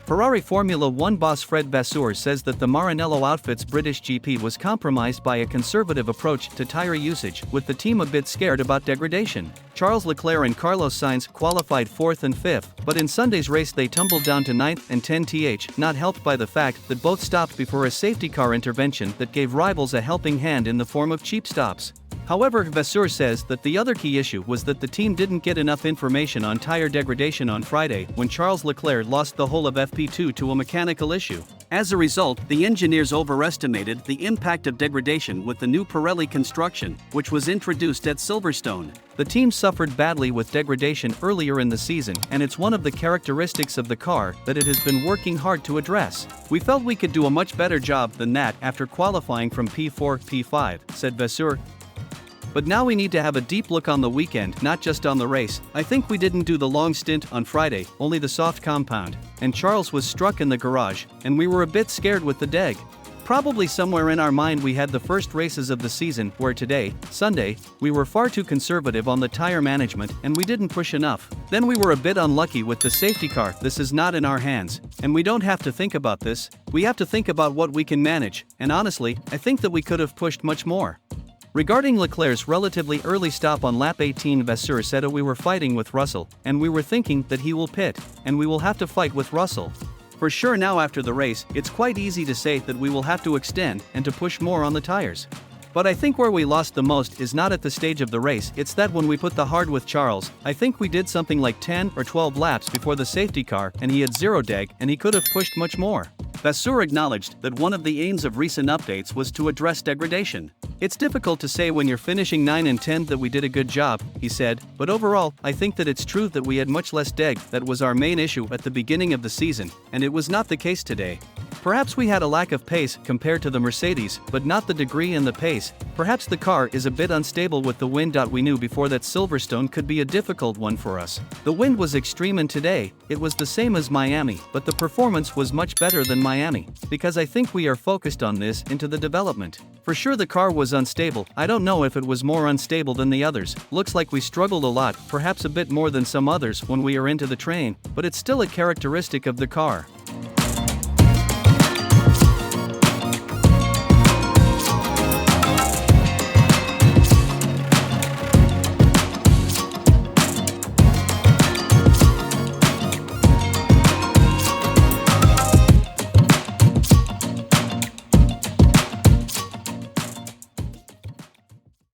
Ferrari Formula 1 boss Fred Vasseur says that the Maranello outfit's British GP was compromised by a conservative approach to tyre usage, with the team a bit scared about degradation. Charles Leclerc and Carlos Sainz qualified 4th and 5th, but in Sunday's race they tumbled down to 9th and 10th, not helped by the fact that both stopped before a safety car intervention that gave rivals a helping hand in the form of cheap stops. However, Vasseur says that the other key issue was that the team didn't get enough information on tire degradation on Friday when Charles Leclerc lost the whole of FP2 to a mechanical issue. As a result, the engineers overestimated the impact of degradation with the new Pirelli construction, which was introduced at Silverstone. The team suffered badly with degradation earlier in the season, and it's one of the characteristics of the car that it has been working hard to address. We felt we could do a much better job than that after qualifying from P4, P5, said Vasseur. But now we need to have a deep look on the weekend, not just on the race. I think we didn't do the long stint on Friday, only the soft compound, and Charles was struck in the garage, and we were a bit scared with the deg. Probably somewhere in our mind we had the first races of the season where today, Sunday, we were far too conservative on the tire management and we didn't push enough. Then we were a bit unlucky with the safety car. This is not in our hands, and we don't have to think about this, we have to think about what we can manage, and honestly, I think that we could have pushed much more. Regarding Leclerc's relatively early stop on lap 18, Vasseur said we were fighting with Russell, and we were thinking that he will pit, and we will have to fight with Russell. For sure now after the race, it's quite easy to say that we will have to extend and to push more on the tires. But I think where we lost the most is not at the stage of the race, it's that when we put the hard with Charles, I think we did something like 10 or 12 laps before the safety car and he had zero deg and he could have pushed much more. Vasseur acknowledged that one of the aims of recent updates was to address degradation. It's difficult to say when you're finishing 9 and 10 that we did a good job, he said, but overall, I think that it's true that we had much less deg. That was our main issue at the beginning of the season, and it was not the case today. Perhaps we had a lack of pace compared to the Mercedes, but not the degree and the pace. Perhaps the car is a bit unstable with the wind. We knew before that Silverstone could be a difficult one for us. The wind was extreme and today, it was the same as Miami, but the performance was much better than Miami, because I think we are focused on this into the development. For sure the car was unstable, I don't know if it was more unstable than the others, looks like we struggled a lot, perhaps a bit more than some others when we are into the train, but it's still a characteristic of the car.